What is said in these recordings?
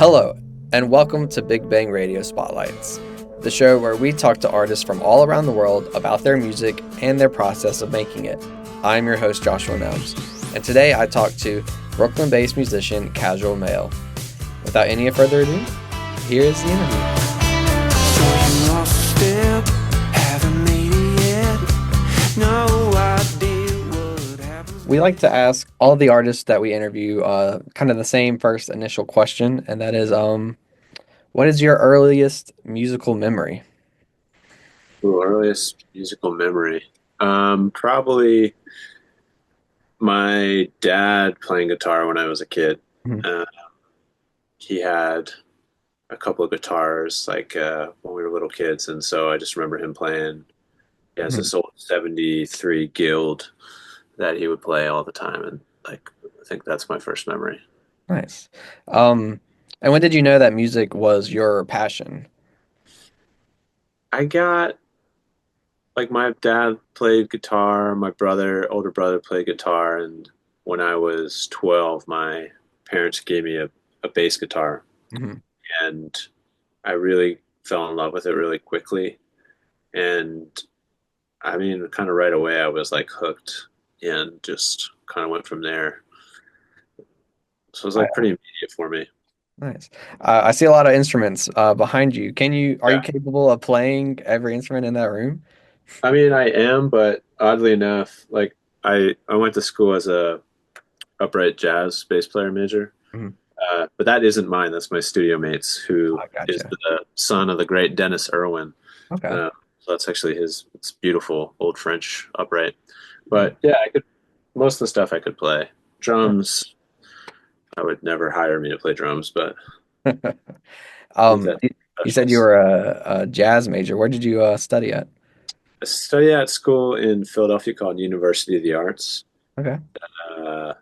Hello, and welcome to Big Bang Radio Spotlights, the show where we talk to artists from all around the world about their music and their process of making it. I'm your host, Joshua Nelms, and today I talk to Brooklyn-based musician Casual Male. Without any further ado, here's the interview. We like to ask all the artists that we interview kind of the same first initial question, and that is, what is your earliest musical memory? Earliest musical memory. Probably my dad playing guitar when I was a kid. Mhm. He had a couple of guitars when we were little kids, and so I just remember him playing. He has Mhm. this old 73 Guild that he would play all the time, and I think that's my first memory. Nice. And when did you know that music was your passion? I got my dad played guitar, my older brother played guitar, and when I was 12, my parents gave me a bass guitar, Mhm. and I really fell in love with it really quickly. And I mean, kind of right away, I was like hooked and just kind of went from there. So it was like pretty immediate for me. Nice. I see a lot of instruments behind you. Are you Yeah. capable of playing every instrument in that room? I mean, I am, but oddly enough, I went to school as a upright jazz bass player major. Mhm. But that isn't mine. That's my studio mate's, who I is gotcha. the son of the great Dennis Irwin. Okay. Uh, so that's actually his. It's beautiful old French upright. Mhm. But yeah, I could most of the stuff I could play. Drums, I would never hire me to play drums, but leave that to You said you professionals. were a jazz major. Where did you study at? I studied at school in Philadelphia called University of the Arts. Okay. Uh,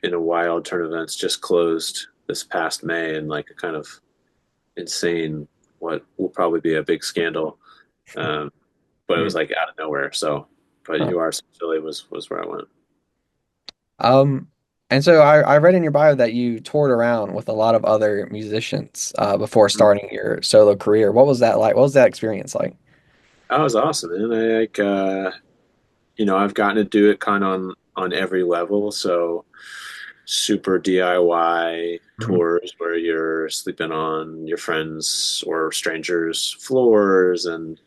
in a wild turn of events, just closed this past May, and like a kind of insane, what will probably be a big scandal. Um, but it Mhm. was like out of nowhere. So, but Huh. UR Philly was where I went. Um, and so I read in your bio that you toured around with a lot of other musicians before starting your solo career. What was that like? What was that experience like? That was awesome, man. I've gotten to do it kind of on every level. So super DIY Mhm. tours where you're sleeping on your friends or strangers' floors, and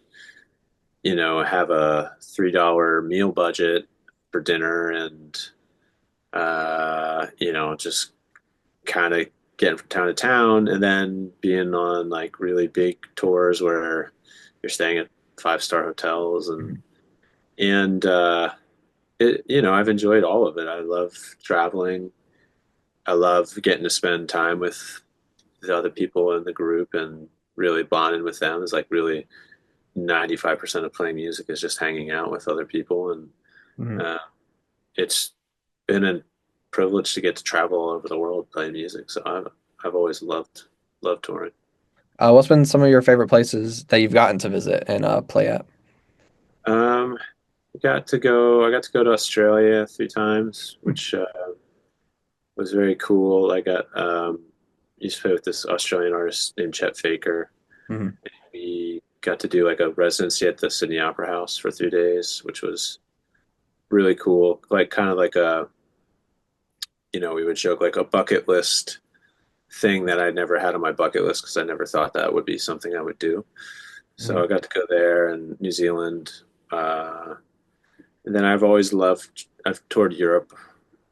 have a $3 meal budget for dinner, and just kind of getting from town to town, and then being on like really big tours where you're staying at five-star hotels, and Mhm. and I've enjoyed all of it. I love traveling. I love getting to spend time with the other people in the group and really bonding with them. Is like really 95% of playing music is just hanging out with other people, and Mhm. uh, it's been a privilege to get to travel all over the world playing music. So I've always loved touring. What's been some of your favorite places that you've gotten to visit and play at? Um, I got to go to Australia 3 times, Hmm. which was very cool. I got used to play with this Australian artist named Chet Faker. Mhm. We got to do like a residency at the Sydney Opera House for 3 days, which was really cool. Like kind of like we would joke like a bucket list thing that I never had on my bucket list because I never thought that would be something I would do. So Mhm. I got to go there and New Zealand. Uh, and then I've toured Europe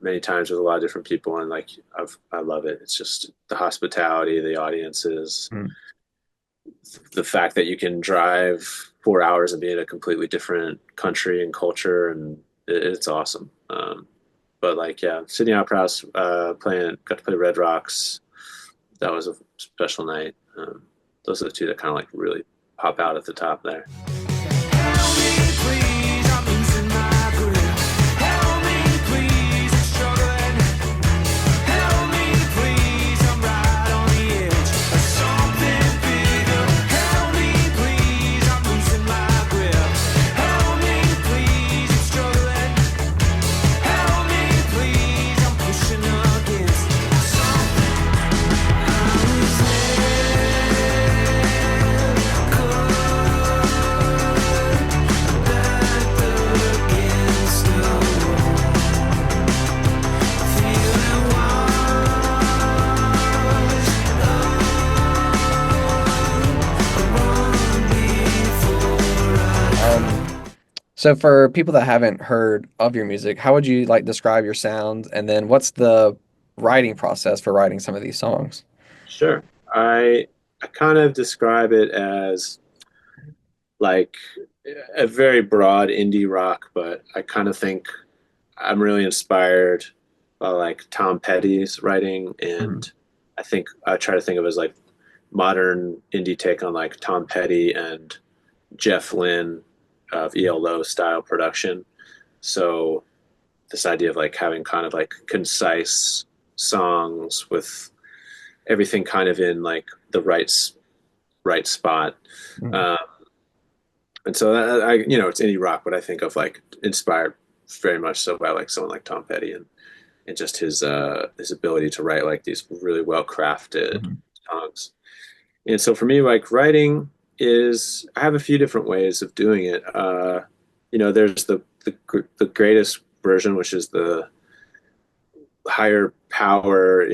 many times with a lot of different people, and I love it. It's just the hospitality, the audiences, Mhm. the fact that you can drive 4 hours and be in a completely different country and culture, and it's awesome. But like, yeah, Sydney Opera House, got to play Red Rocks. That was a special night. Those are the two that kind of like really pop out at the top there. So for people that haven't heard of your music, how would you like describe your sound? And then what's the writing process for writing some of these songs? Sure. I kind of describe it as like a very broad indie rock, but I kind of think I'm really inspired by like Tom Petty's writing, Mhm. and I think I try to think of it as like modern indie take on like Tom Petty and Jeff Lynne of ELO style production. So this idea of like having kind of like concise songs with everything kind of in like the right spot. Mhm. Um, and so I, it's indie rock, but I think of like inspired very much so by like someone like Tom Petty and just his ability to write like these really well crafted Mhm. songs. And so for me, like writing is I have a few different ways of doing it. There's the greatest version, which is the higher power,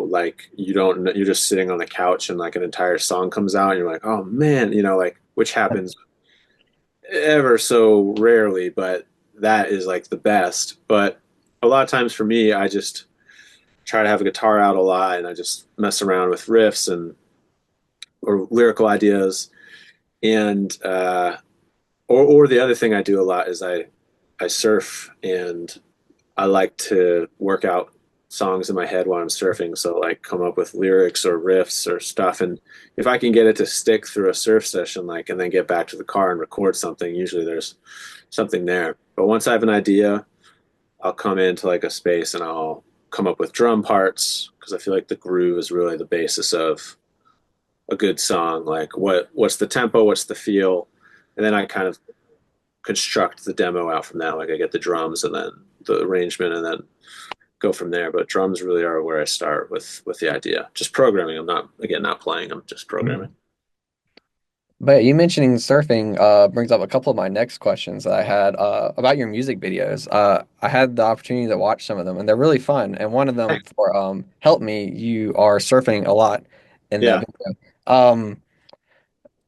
like you're just sitting on the couch and like an entire song comes out and you're like, oh man, like which happens ever so rarely, but that is like the best. But a lot of times for me, I just try to have a guitar out a lot and I just mess around with riffs and or lyrical ideas. And or the other thing I do a lot is I surf and I like to work out songs in my head while I'm surfing. So like come up with lyrics or riffs or stuff. And if I can get it to stick through a surf session, like, and then get back to the car and record something, usually there's something there. But once I have an idea, I'll come into like a space and I'll come up with drum parts because I feel like the groove is really the basis of a good song. Like what's the tempo, what's the feel, and then I kind of construct the demo out from that. Like I get the drums and then the arrangement and then go from there. But drums really are where I start with the idea. Just programming. I'm not again not playing. I'm just programming. Mhm. But you mentioning surfing brings up a couple of my next questions that I had about your music videos. I had the opportunity to watch some of them, and they're really fun. And one of them Thanks. for Help Me, you are surfing a lot in that Yeah. video.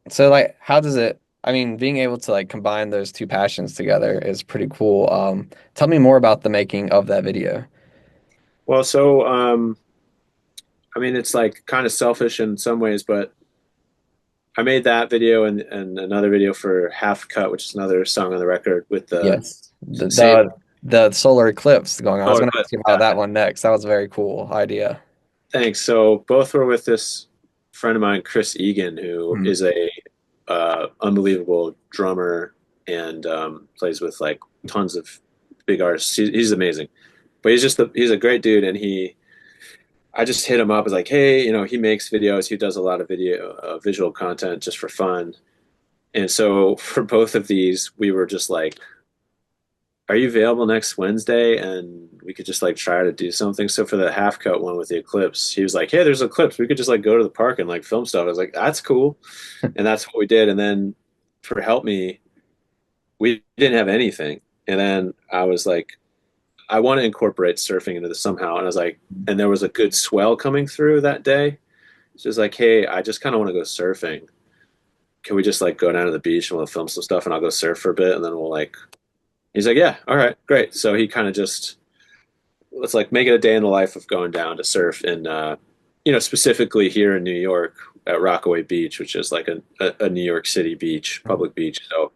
So like, how does it? I mean, being able to like combine those two passions together is pretty cool. Tell me more about the making of that video. Well, so I mean, it's like kind of selfish in some ways, but I made that video and another video for Half Cut, which is another song on the record with the Yes, same the solar eclipse going on. I was color going to clip. ask you about that one next. That was a very cool idea. Thanks. So both were with this friend of mine, Chris Egan, who Mhm. is a unbelievable drummer and plays with like tons of big artists. He's amazing, but he's a great dude, and I just hit him up as like, hey, he makes videos, he does a lot of video visual content just for fun, and so for both of these, we were just like, are you available next Wednesday? And we could just like try to do something. So for the half cut one with the eclipse, he was like, hey, there's eclipse. We could just like go to the park and like film stuff. I was like, that's cool. And that's what we did. And then for Help Me, we didn't have anything. And then I was like, I want to incorporate surfing into this somehow. And I was like, and there was a good swell coming through that day. So it's like, hey, I just kind of want to go surfing. Can we just like go down to the beach and we'll film some stuff and I'll go surf for a bit and then we'll like, he's like, yeah, all right, great. So he kind of just, let's like make it a day in the life of going down to surf in, specifically here in New York at Rockaway Beach, which is like a New York City beach, public beach. So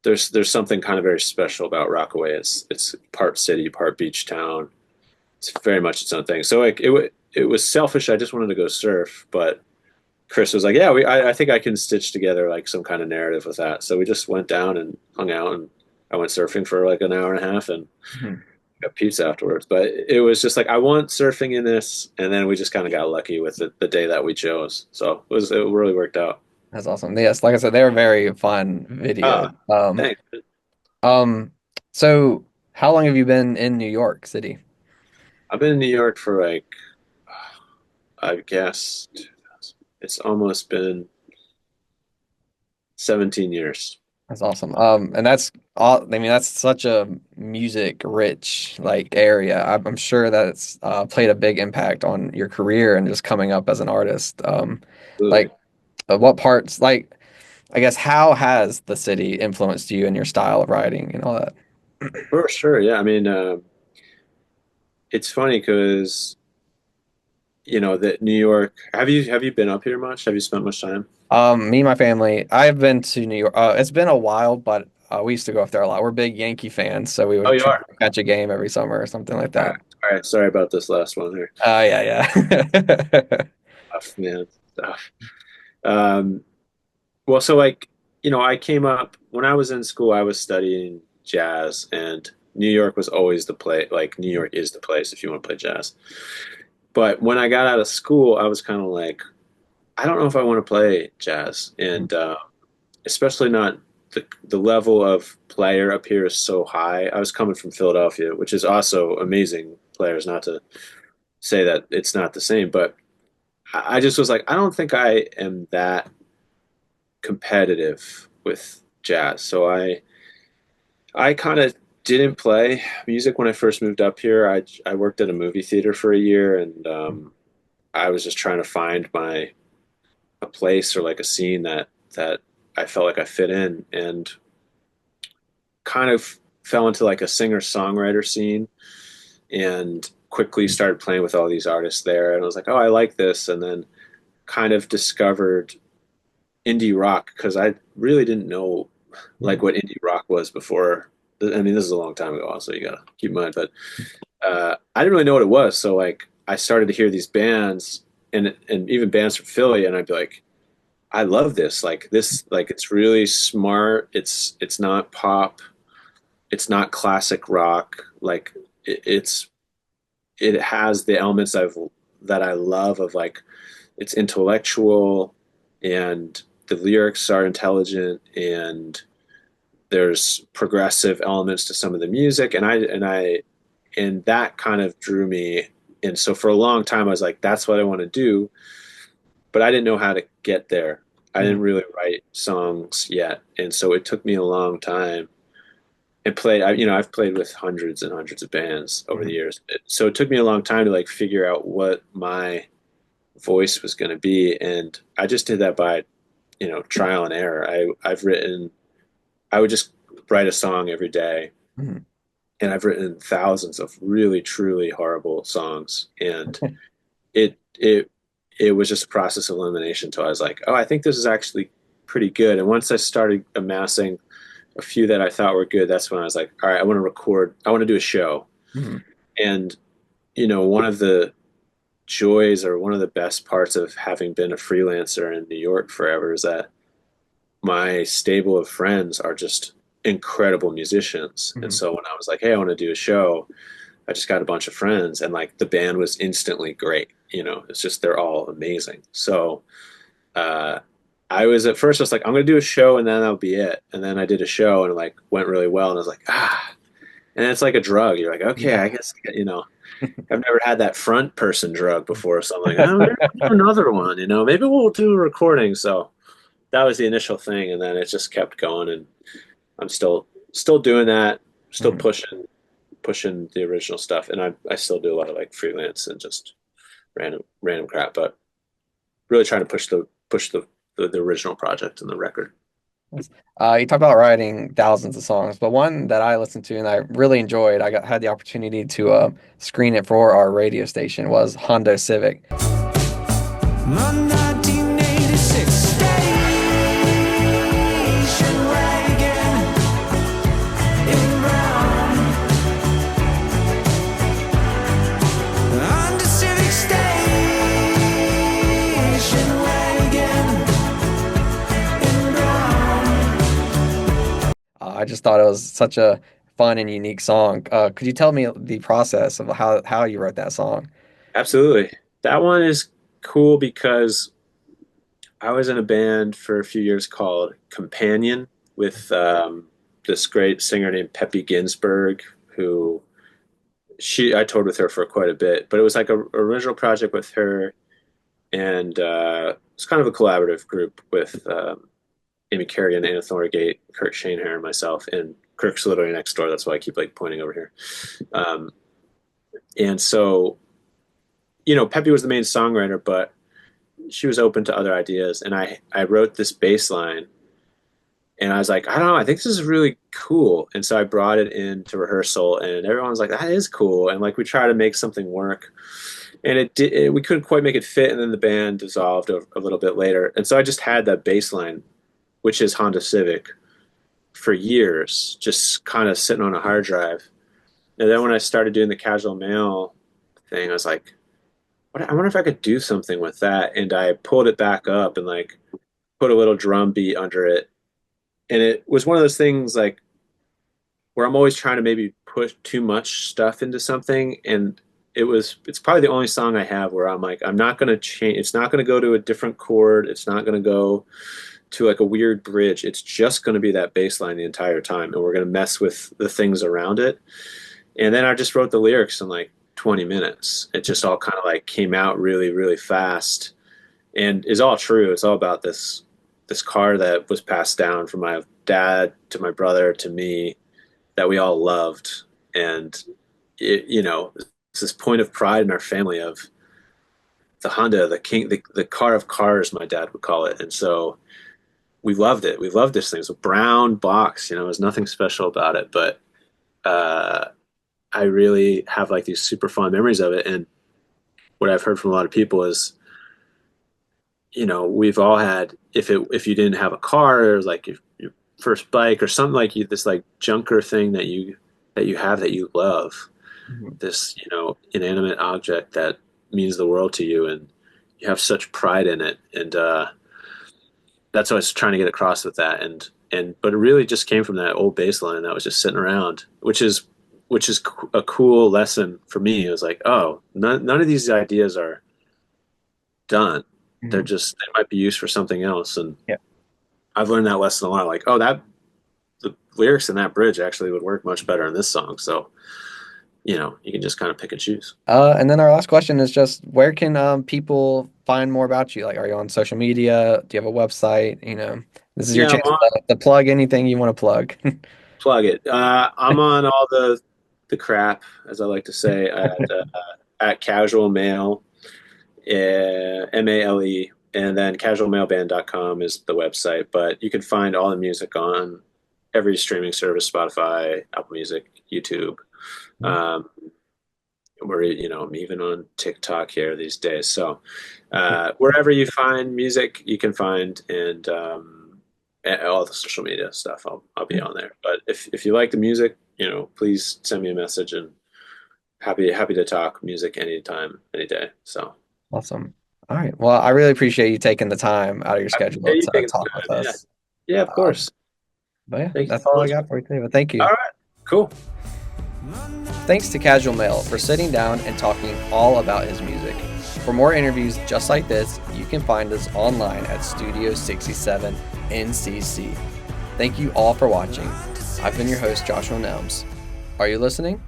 there's something kind of very special about Rockaway. It's part city, part beach town. It's very much its own thing. So like it was selfish. I just wanted to go surf, but Chris was like, yeah, I think I can stitch together like some kind of narrative with that. So we just went down and hung out, and I went surfing for like an hour and a half and Mhm. got pizza afterwards. But it was just like I want surfing in this, and then we just kind of got lucky with the day that we chose. So it really worked out. That's awesome. Yes, like I said, they were very fun videos. Ah, thanks. Um, so how long have you been in New York City? I've been in New York for like I guess it's almost been 17 years. That's awesome. And that's all, I mean, that's such a music rich like area. I'm sure that's played a big impact on your career and just coming up as an artist. Like Absolutely. what parts like I guess how has the city influenced you and your style of writing and all that? For sure, yeah. I mean, it's funny because that New York. Have you been up here much? Have you spent much time? Me and my family, I've been to New York. It's been a while, but we used to go up there a lot. We're big Yankee fans, so we Oh, would you try are. to catch a game every summer or something like All right. that. All right. Sorry about this last one here. Yeah, yeah. Tough, man. Tough. Um, well, so like, I came up when I was in school, I was studying jazz, and New York was always the place. Like, New York is the place if you want to play jazz. But when I got out of school, I was kind of like, I don't know if I want to play jazz, and especially not the level of player up here is so high. I was coming from Philadelphia, which is also amazing players. Not to say that it's not the same, but I just was like, I don't think I am that competitive with jazz. So I kind of didn't play music when I first moved up here. I worked at a movie theater for a year, and I was just trying to find my a place or like a scene that I felt like I fit in, and kind of fell into like a singer songwriter scene, and quickly started playing with all these artists there. And I was like, oh, I like this, and then kind of discovered indie rock because I really didn't know like what indie rock was before. I mean, this is a long time ago, also you gotta keep in mind, but I didn't really know what it was. So like, I started to hear these bands and even bands from Philly, and I'd be like, I love this. Like this, like it's really smart. It's not pop. It's not classic rock. Like it has the elements that I love of like it's intellectual, and the lyrics are intelligent, and there's progressive elements to some of the music, and that kind of drew me. And so for a long time I was like, that's what I want to do, but I didn't know how to get there. I didn't really write songs yet, and so it took me a long time. And I've played with hundreds and hundreds of bands over the years. So it took me a long time to like figure out what my voice was going to be, and I just did that by, trial and error. I would just write a song every day, Mhm. and I've written thousands of really truly horrible songs, and it was just a process of elimination until I was like, oh, I think this is actually pretty good. And once I started amassing a few that I thought were good, that's when I was like, all right, I want to record, I want to do a show. Mhm. And, one of the joys or one of the best parts of having been a freelancer in New York forever is that my stable of friends are just incredible musicians. And Mhm. so when I was like, hey, I want to do a show, I just got a bunch of friends, and like the band was instantly great. It's just they're all amazing. So uh, I was at first I was like, I'm gonna do a show and then that'll be it. And then I did a show and it like went really well, and I was like, ah. And it's like a drug. You're like, okay, Yeah. I guess I've never had that front person drug before. So I'm like, oh, maybe we'll do another one. Maybe we'll do a recording. So that was the initial thing, and then it just kept going, and I'm still doing that, still Mhm. pushing the original stuff, and I still do a lot of like freelance and just random crap, but really trying to push the original project and the record. Yes. You talked about writing thousands of songs, but one that I listened to and I really enjoyed, had the opportunity to screen it for our radio station was Hondo Civic. My 1986 station wagon in brown. Honda Civic station wagon in brown. I just thought it was such a fun and unique song. Could you tell me the process of how you wrote that song? Absolutely. That one is cool because I was in a band for a few years called Companion with this great singer named Peppy Ginsburg, who I toured with her for quite a bit, but it was like a original project with her, and it's kind of a collaborative group with Amy Carrigan, Anna Thorgate, Kirk Shanehair, and myself, and Kirk's literally next door. That's why I keep like pointing over here. Um, and so, Peppy was the main songwriter, but she was open to other ideas, and I wrote this bass line, And I was like, I don't know, I think this is really cool. And so I brought it into rehearsal, and everyone was like, that is cool. And like we tried to make something work, and we couldn't quite make it fit. And then the band dissolved a little bit later. And so I just had that bass line, which is Honda Civic, for years, just kind of sitting on a hard drive. And then when I started doing the Casual Mail thing, I was like, I wonder if I could do something with that. And I pulled it back up and like put a little drum beat under it. And it was one of those things like where I'm always trying to maybe push too much stuff into something. And it's probably the only song I have where I'm like, I'm not going to change. It's not going to go to a different chord. It's not going to go to like a weird bridge. It's just going to be that bass line the entire time. And we're going to mess with the things around it. And then I just wrote the lyrics in like 20 minutes. It just all kind of like came out really, really fast, and is all true. It's all about this car that was passed down from my dad to my brother to me that we all loved. And it's this point of pride in our family of the Honda, the king, the car of cars, my dad would call it. And so we loved it. We loved this thing. It was a brown box, there's nothing special about it, but I really have like these super fond memories of it. And what I've heard from a lot of people is, we've all had, if you didn't have a car, or like your first bike or something, like this like junker thing that you have that you love, this, inanimate object that means the world to you, and you have such pride in it. And that's what I was trying to get across with that. But it really just came from that old bass line that was just sitting around, which is a cool lesson for me. It was like, oh, none of these ideas are done. They might be used for something else. And Yeah. I've learned that lesson a lot. Like, oh, the lyrics in that bridge actually would work much better in this song. So, you can just kind of pick and choose. And then our last question is just where can people find more about you? Like, are you on social media? Do you have a website? This is your Yeah, chance to plug anything you want to plug. plug it. I'm on all the crap, as I like to say, at Casual Mail, MALE, and then casualmailband.com is the website. But you can find all the music on every streaming service: Spotify, Apple Music, YouTube. We're even on TikTok here these days. So wherever you find music, you can find, and all the social media stuff, I'll be on there. But if you like the music, please send me a message, and happy to talk music anytime, any day. So Awesome. All right. Well, I really appreciate you taking the time out of your schedule yeah, you to take talk the with time. us. Yeah, of course. But yeah, Thank you that's so all I much. got for you today. But thank you. All right, cool. Thanks to Casual Mail for sitting down and talking all about his music. For more interviews just like this, you can find us online at Studio 67 NCC. Thank you all for watching. I've been your host, Joshua Nelms. Are you listening?